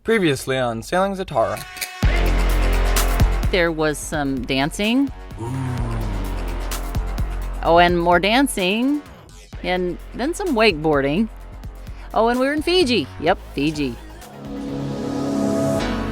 Previously on Sailing Zatara. There was some dancing. Oh, and more dancing. And then some wakeboarding. Oh, and we were in Fiji. Yep, Fiji.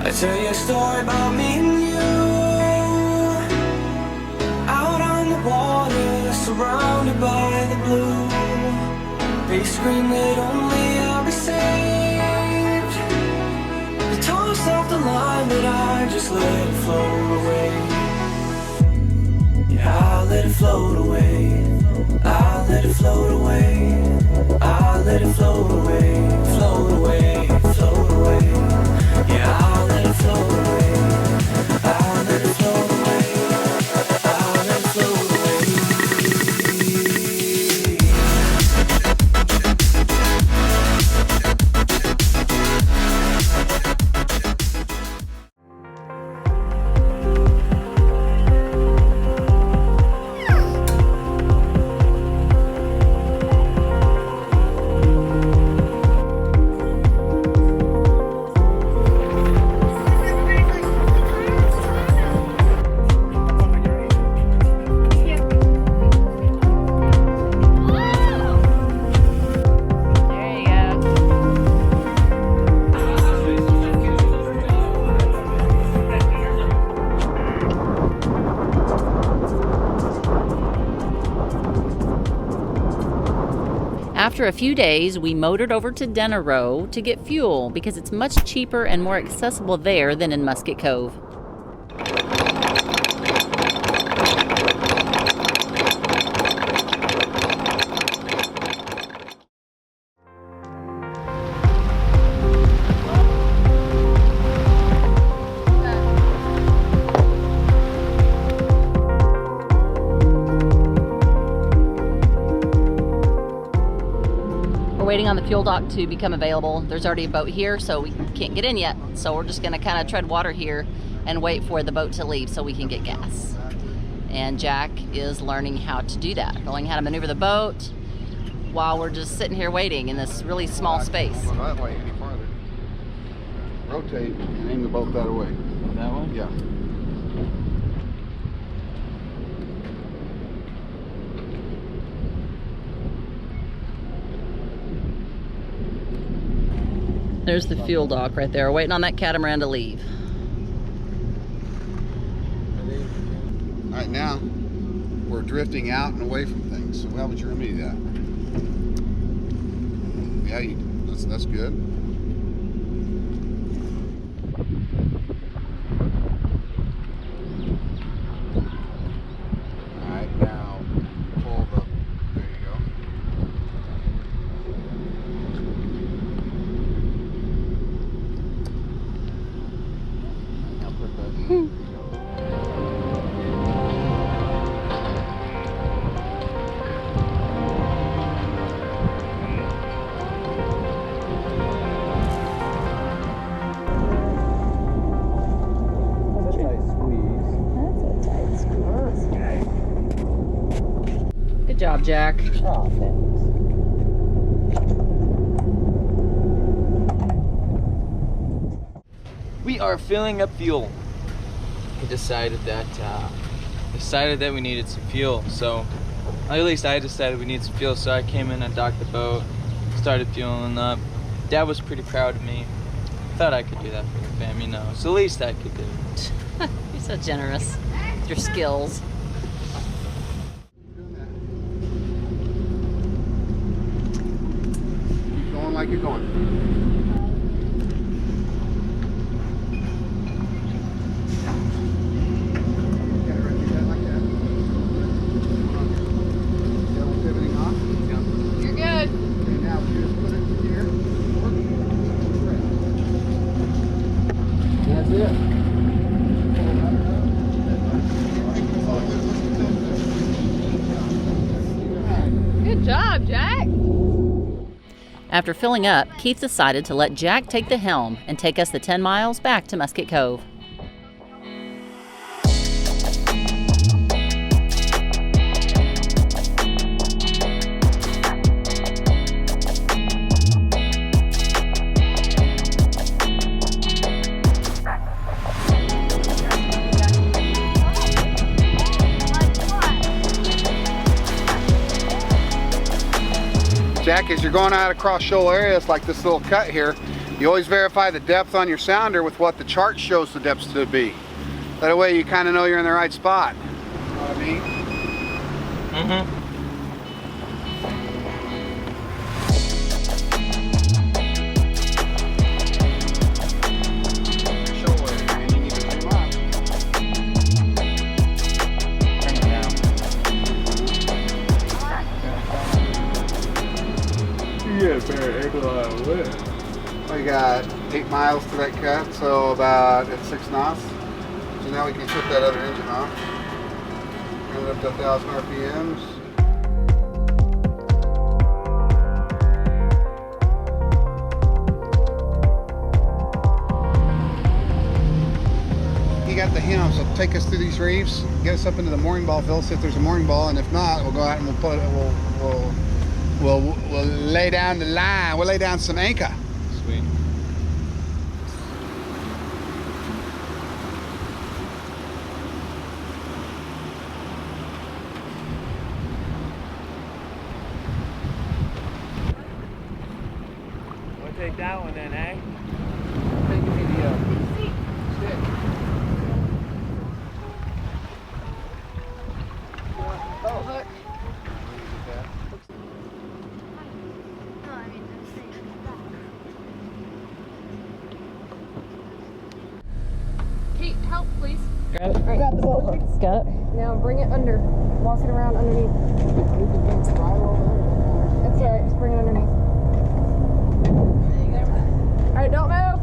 I tell you a story about me and you. Out on the water, surrounded by the blue. They scream that only I'll be saved. They toss off the line, but I just let it float away. Yeah, I'll let it float away. I'll let it float away. I'll let it float away. Float away, float away. Yeah, I'll let it float away. I'll let it float away. I'll let it float away. After a few days, we motored over to Denarau to get fuel because it's much cheaper and more accessible there than in Musket Cove. Waiting on the fuel dock to become available. There's already a boat here, so we can't get in yet. So we're just gonna kind of tread water here and wait for the boat to leave so we can get gas. And Jack is learning how to do that, learning how to maneuver the boat while we're just sitting here waiting in this really small space. Well, that way any farther. Rotate and aim the boat that way. That one? Yeah. There's the fuel dock right there, waiting on that catamaran to leave. All right, now we're drifting out and away from things. So how would you remedy that? Yeah, that's good. All right, now pull the. There you go. Now put that. Good job, Jack. Oh, thanks. We are filling up fuel. We decided that we needed some fuel. So, at least I decided we needed some fuel. So I came in and docked the boat, started fueling up. Dad was pretty proud of me. Thought I could do that for the fam, you know. It's the least I could do. You're so generous with your skills. Keep going like you're going. Good job, Jack. After filling up, Keith decided to let Jack take the helm and take us the 10 miles back to Musket Cove. Jack, as you're going out across shoal areas like this little cut here, you always verify the depth on your sounder with what the chart shows the depths to be. That way you kind of know you're in the right spot. You know what I mean? Mm-hmm. We got 8 miles to that cut, so about at 6 knots. So now we can shut that other engine off. Turn it up to 1,000 RPMs. You got the hymn, so take us through these reefs, get us up into the mooring ball field, see if there's a mooring ball, and if not, we'll go out and we'll put it. We'll lay down the line. We'll lay down some anchor. Sweet. We'll take that one then, eh? Taking me the stick. Oh, look. Kate, help, please. Grab it. Grab the boat hook. Got it. Now bring it under. Walk it around underneath. That's alright, just bring it underneath. Alright, don't move.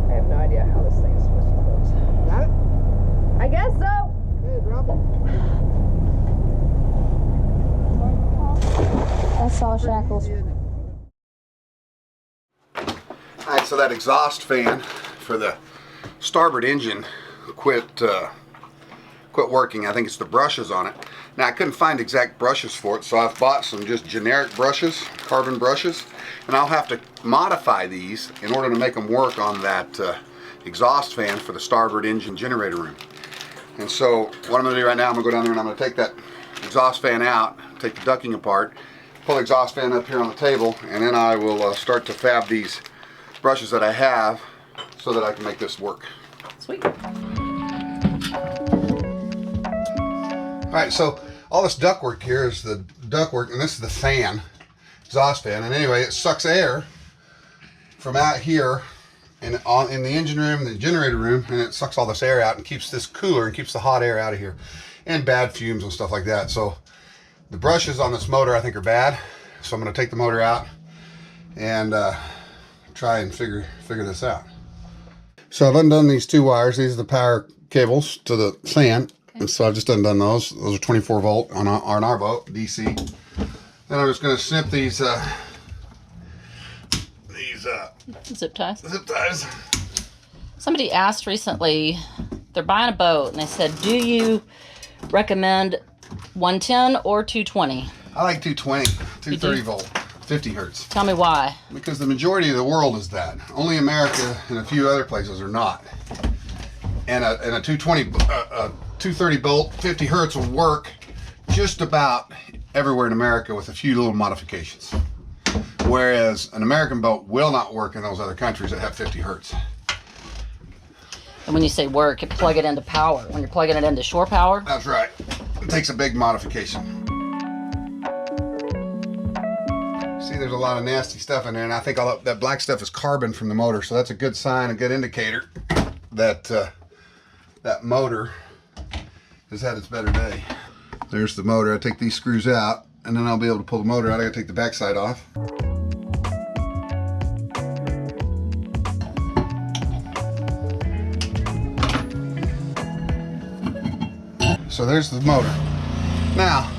I have no idea how this thing is supposed to close. Got it? I guess so. Okay, drop it. I saw shackles. Alright, so that exhaust fan for the starboard engine quit working. I think it's the brushes on it. Now I couldn't find exact brushes for it, so I've bought some just generic brushes, carbon brushes, and I'll have to modify these in order to make them work on that exhaust fan for the starboard engine generator room. And so what I'm going to do right now, I'm going to go down there and I'm going to take that exhaust fan out, take the ducking apart, pull the exhaust fan up here on the table, and then I will start to fab these brushes that I have so that I can make this work. Sweet. Alright, so all this ductwork here is the ductwork, and this is the fan, exhaust fan, and anyway, it sucks air from out here and in the engine room, the generator room, and it sucks all this air out and keeps this cooler and keeps the hot air out of here, and bad fumes and stuff like that. So the brushes on this motor I think are bad, so I'm going to take the motor out and try and figure this out. So I've undone these 2 wires. These are the power cables to the fan. And so I've just undone those. Those are 24 volt on our boat, DC. Then I'm just going to snip these Zip ties. zip ties. Somebody asked recently, they're buying a boat, and they said, do you recommend 110 or 220? I like 220, 230 volt, 50 hertz. Tell me why. Because the majority of the world is that. Only America and a few other places are not. And a 230 volt, 50 hertz will work just about everywhere in America with a few little modifications. Whereas an American boat will not work in those other countries that have 50 hertz. And when you say work, you plug it into power. When you're plugging it into shore power. That's right. It takes a big modification. See, there's a lot of nasty stuff in there, and I think all that black stuff is carbon from the motor, so that's a good sign, a good indicator that that motor has had its better day. There's the motor. I take these screws out, and then I'll be able to pull the motor out. I gotta take the backside off. So there's the motor. Now,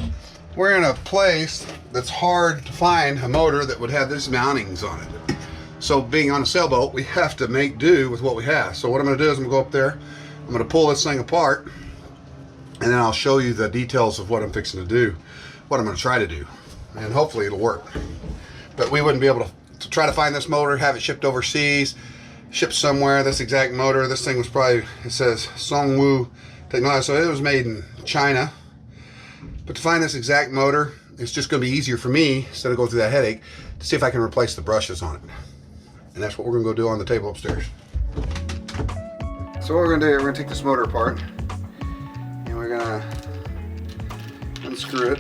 we're in a place that's hard to find a motor that would have these mountings on it. So being on a sailboat, we have to make do with what we have. So what I'm gonna do is I'm gonna go up there, I'm gonna pull this thing apart, and then I'll show you the details of what I'm fixing to do, what I'm gonna try to do, and hopefully it'll work. But we wouldn't be able to try to find this motor, have it shipped overseas, shipped somewhere, this exact motor. This thing was probably, it says Songwoo technology. So it was made in China. But to find this exact motor, it's just going to be easier for me, instead of going through that headache, to see if I can replace the brushes on it. And that's what we're going to go do on the table upstairs. So what we're going to do, we're going to take this motor apart, and we're going to unscrew it.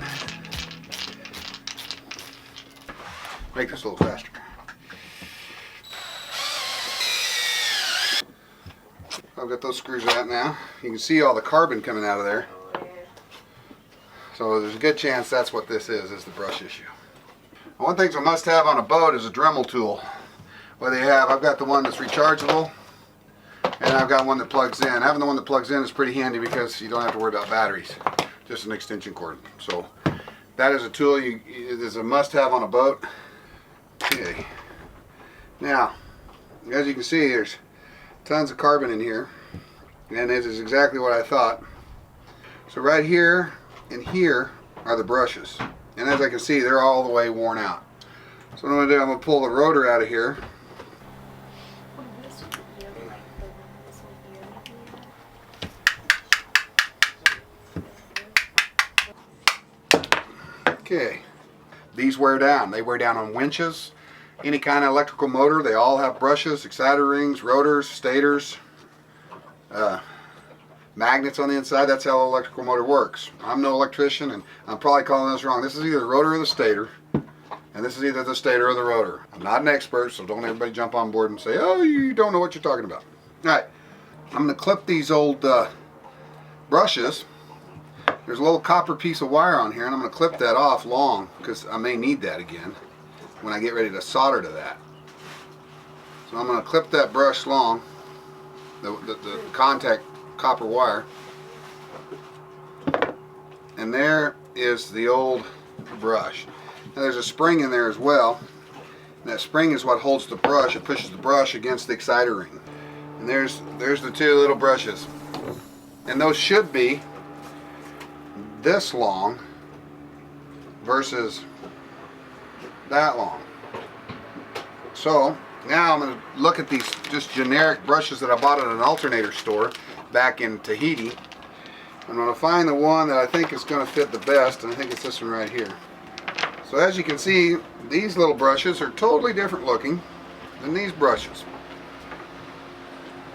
Make this a little faster. I've got those screws out now. You can see all the carbon coming out of there. So there's a good chance that's what this is the brush issue. One thing a must have on a boat is a Dremel tool. What they have, I've got the one that's rechargeable, and I've got one that plugs in. Having the one that plugs in is pretty handy because you don't have to worry about batteries, just an extension cord. So that is a tool it is a must have on a boat. Okay. Now, as you can see, there's tons of carbon in here, and this is exactly what I thought. So right here and here are the brushes, and as I can see, they're all the way worn out. So what I'm going to do, I'm going to pull the rotor out of here. Okay, these wear down. They wear down on winches. Any kind of electrical motor, they all have brushes, exciter rings, rotors, stators, magnets on the inside. That's how an electrical motor works. I'm no electrician, and I'm probably calling this wrong. This is either the rotor or the stator, and this is either the stator or the rotor. I'm not an expert, so don't everybody jump on board and say, oh, you don't know what you're talking about. All right, I'm going to clip these old brushes. There's a little copper piece of wire on here, and I'm going to clip that off long because I may need that again when I get ready to solder to that. So I'm going to clip that brush long, the contact copper wire, and there is the old brush. Now there's a spring in there as well, and that spring is what holds the brush. It pushes the brush against the exciter ring. And there's the two little brushes, and those should be this long versus that long. So now I'm going to look at these just generic brushes that I bought at an alternator store back in Tahiti. I'm going to find the one that I think is going to fit the best, and I think it's this one right here. So as you can see, these little brushes are totally different looking than these brushes.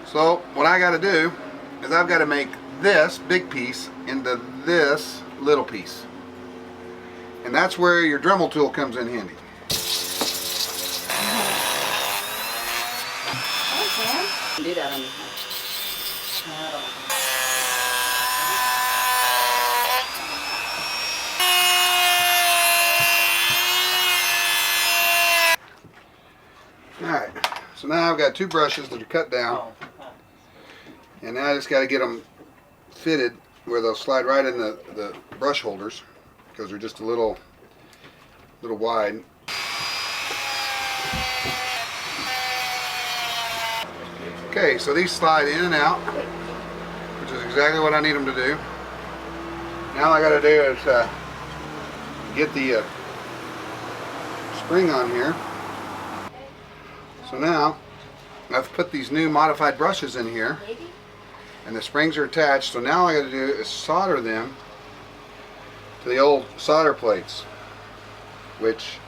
So what I got to do is I've got to make this big piece into this little piece, and that's where your Dremel tool comes in handy. Do that on your Alright, so now I've got two brushes that are cut down, and now I just got to get them fitted where they'll slide right in the brush holders, because they're just a little wide. Okay, so these slide in and out, which is exactly what I need them to do. Now all I got to do is get the spring on here. So now I've put these new modified brushes in here, and the springs are attached. So now all I got to do is solder them to the old solder plates, which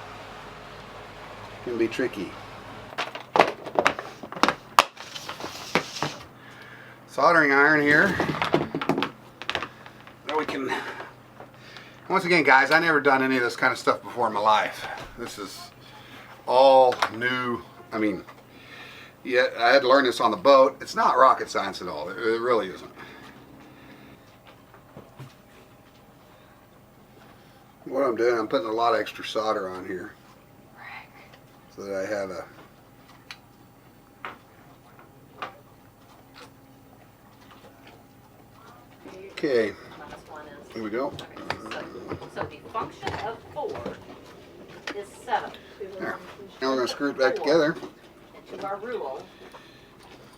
can be tricky. Soldering iron here. Now we can, once again guys, I never done any of this kind of stuff before in my life. This is all new. I mean, yeah, I had to learn this on the boat. It's not rocket science at all. It really isn't. What I'm doing, I'm putting a lot of extra solder on here so that I have a okay, here we go. So the function of 4 is 7. There. Now we're going to screw it back together. And to our rule,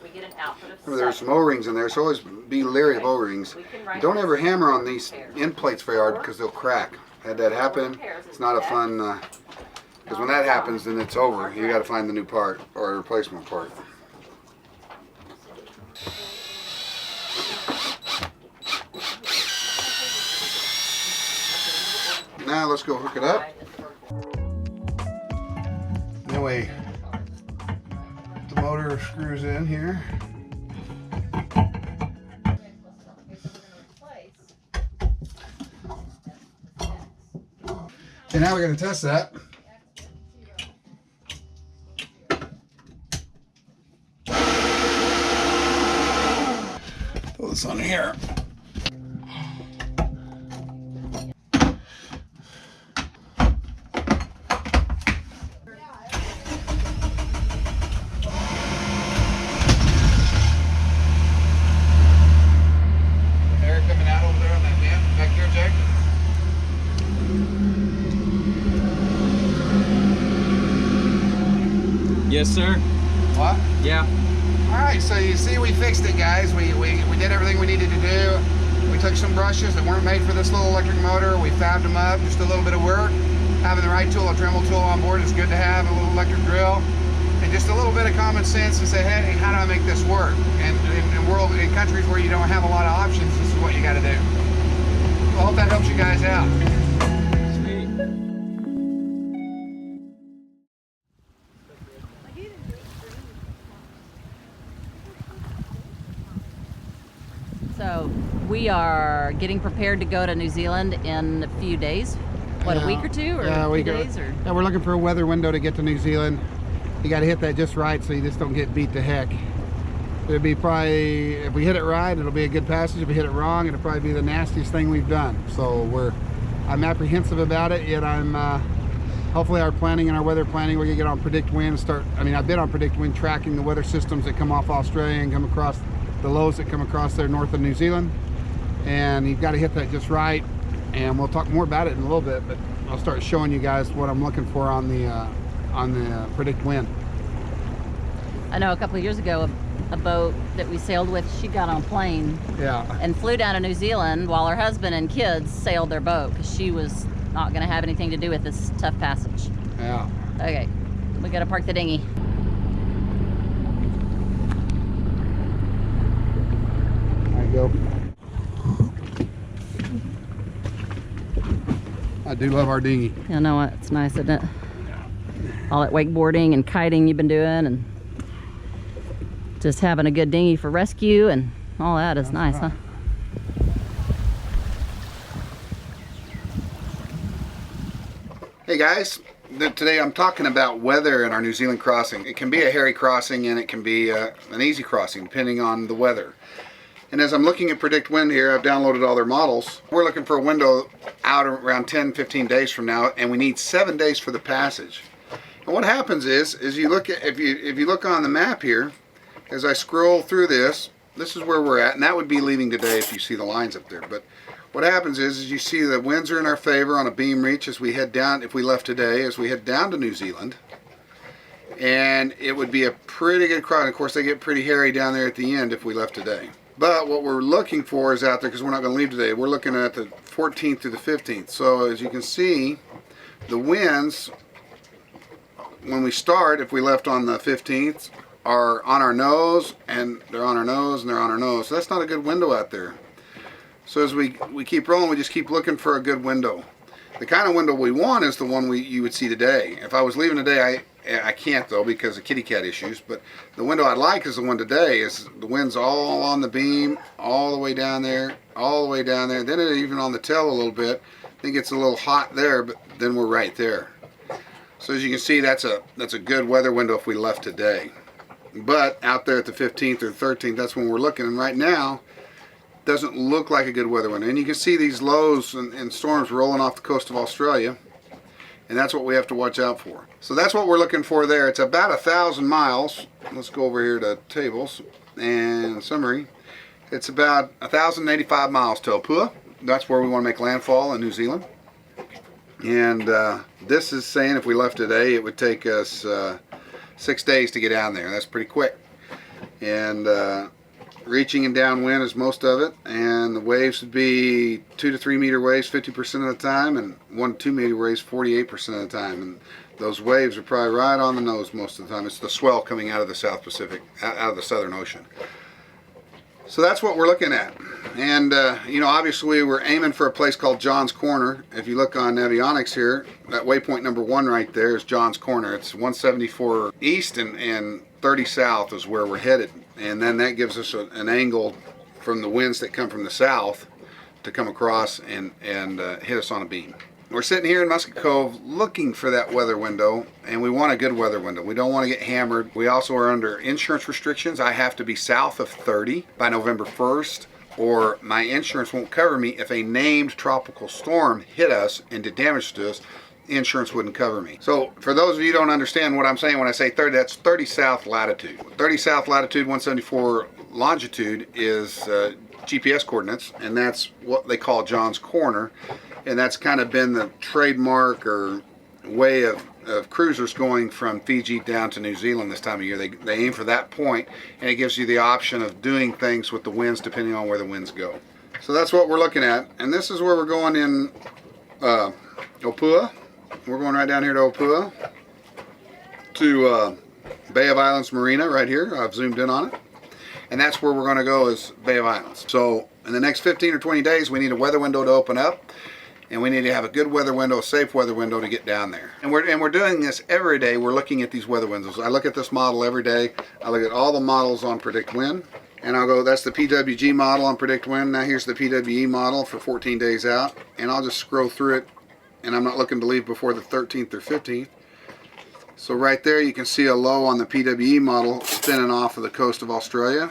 we get an output of 7. There's some O-rings in there, so always be leery of O-rings. Don't ever hammer on these end plates very hard because they'll crack. Had that happen, it's not a fun, because when that happens, then it's over. You got to find the new part or a replacement part. Now let's go hook it up. Then we put the motor screws in here. Okay, now we're going to test that. Put this on here. Air coming out over there on that dam back there, Jack. Yes, sir. What? Yeah. All right, so you see we fixed it, guys. We did everything we needed to do. We took some brushes that weren't made for this little electric motor. We fabbed them up, just a little bit of work. Having the right tool, a Dremel tool on board is good to have, a little electric drill. And just a little bit of common sense to say, hey, how do I make this work? And in countries where you don't have a lot of options, this is what you got to do. Well, I hope that helps you guys out. So we are getting prepared to go to New Zealand in a few days. What, a week or two? Or yeah, 2 days? Or? Yeah, we're looking for a weather window to get to New Zealand. You got to hit that just right so you just don't get beat to heck. It'll be probably, if we hit it right, it'll be a good passage. If we hit it wrong, it'll probably be the nastiest thing we've done. So I'm apprehensive about it, yet I'm, hopefully our planning and our weather planning, we're gonna get on Predict Wind and start, I've been on Predict Wind tracking the weather systems that come off Australia and come across the lows that come across there north of New Zealand. And you've got to hit that just right. And we'll talk more about it in a little bit, but I'll start showing you guys what I'm looking for on the Predict Wind. I know a couple of years ago, a boat that we sailed with, she got on a plane and flew down to New Zealand while her husband and kids sailed their boat because she was not going to have anything to do with this tough passage. Yeah. Okay, we got to park the dinghy. There you go. I do love our dinghy. You know what? It's nice, isn't it? All that wakeboarding and kiting you've been doing and just having a good dinghy for rescue and all that is nice, huh? Hey guys, today I'm talking about weather in our New Zealand crossing. It can be a hairy crossing and it can be an easy crossing depending on the weather. And as I'm looking at Predict Wind here, I've downloaded all their models. We're looking for a window out around 10-15 days from now, and we need 7 days for the passage. And what happens is you look at, if you look on the map here, as I scroll through this is where we're at, and that would be leaving today if you see the lines up there. But what happens is you see the winds are in our favor on a beam reach as we head down, if we left today, as we head down to New Zealand. And it would be a pretty good crossing. Of course, they get pretty hairy down there at the end if we left today. But what we're looking for is out there, because we're not going to leave today, we're looking at the 14th through the 15th. So as you can see, the winds, when we start, if we left on the 15th, are on our nose, and they're on our nose, and they're on our nose. So that's not a good window out there. So as we keep rolling, we just keep looking for a good window. The kind of window we want is the one you would see today. If I was leaving today, I can't though because of kitty cat issues, but the window I'd like is the one today. Is the wind's all on the beam, all the way down there, all the way down there. Then it even on the tail a little bit. I think it's a little hot there, but then we're right there. So as you can see, that's a good weather window if we left today. But out there at the 15th or 13th, that's when we're looking. And right now, doesn't look like a good weather window. And you can see these lows and storms rolling off the coast of Australia. And that's what we have to watch out for. So that's what we're looking for there. It's about 1,000 miles. Let's go over here to tables and summary. It's about 1,085 miles to Opua. That's where we want to make landfall in New Zealand. And this is saying if we left today, it would take us 6 days to get down there. That's pretty quick. And reaching and downwind is most of it, and the waves would be 2 to 3 meter waves 50% of the time, and 1 to 2 meter waves 48% of the time. And those waves are probably right on the nose most of the time. It's the swell coming out of the South Pacific, out of the Southern Ocean. So that's what we're looking at. And, you know, obviously we're aiming for a place called John's Corner. If you look on Navionics here, that waypoint number 1 right there is John's Corner. It's 174 east and 30 south is where we're headed. And then that gives us an angle from the winds that come from the south to come across and hit us on a beam. We're sitting here in Musket Cove looking for that weather window, and we want a good weather window. We don't want to get hammered. We also are under insurance restrictions. I have to be south of 30 by November 1st, or my insurance won't cover me. If a named tropical storm hit us and did damage to us, insurance wouldn't cover me. So for those of you who don't understand what I'm saying when I say 30, that's 30 south latitude. 30 south latitude, 174 longitude is GPS coordinates, and that's what they call John's Corner. And that's kind of been the trademark or way of cruisers going from Fiji down to New Zealand this time of year. They aim for that point, and it gives you the option of doing things with the winds depending on where the winds go. So that's what we're looking at, and this is where we're going in Opua. We're going right down here to Opua, to Bay of Islands Marina right here. I've zoomed in on it, and that's where we're going to go, is Bay of Islands. So in the next 15 or 20 days, we need a weather window to open up. And we need to have a good weather window, a safe weather window to get down there. And we're doing this every day. We're looking at these weather windows. I look at this model every day. I look at all the models on Predict Wind. And I'll go, that's the PWG model on Predict Wind. Now here's the PWE model for 14 days out. And I'll just scroll through it. And I'm not looking to leave before the 13th or 15th. So right there you can see a low on the PWE model spinning off of the coast of Australia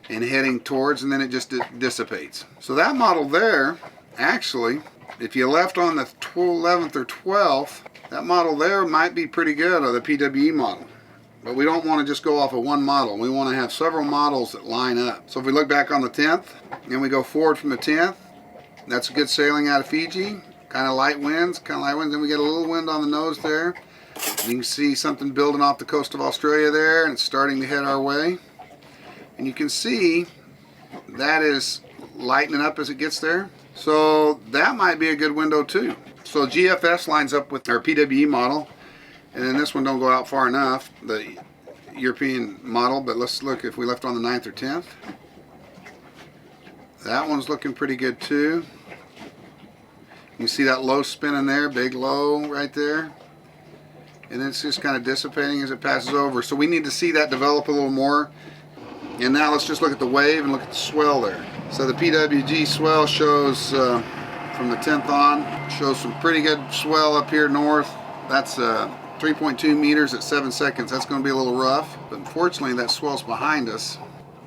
and heading towards, and then it just dissipates. So that model there, actually, if you left on the 11th or 12th, that model there might be pretty good, or the PWE model. But we don't want to just go off of one model. We want to have several models that line up. So if we look back on the 10th, and we go forward from the 10th, that's good sailing out of Fiji. Kind of light winds, Then we get a little wind on the nose there. You can see something building off the coast of Australia there, and it's starting to head our way. And you can see that is lightening up as it gets there. So that might be a good window too. So GFS lines up with our PWE model, and then this one don't go out far enough, the European model, but let's look if we left on the 9th or 10th. That one's looking pretty good too. You see that low spinning there, big low right there. And it's just kind of dissipating as it passes over. So we need to see that develop a little more. And now let's just look at the wave and look at the swell there. So the PWG swell shows from the 10th on, shows some pretty good swell up here north. That's 3.2 meters at 7 seconds. That's going to be a little rough, but unfortunately that swell's behind us.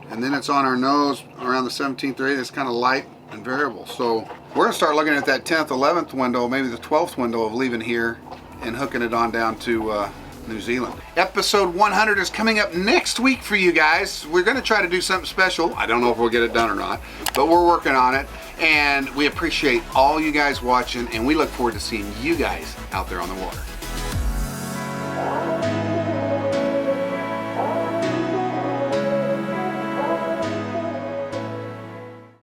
And then it's on our nose around the 17th or 18th. It's kind of light and variable. So we're going to start looking at that 10th, 11th window, maybe the 12th window of leaving here and hooking it on down to New Zealand. Episode 100 is coming up next week for you guys. We're going to try to do something special. I don't know if we'll get it done or not, but we're working on it. And we appreciate all you guys watching, and we look forward to seeing you guys out there on the water.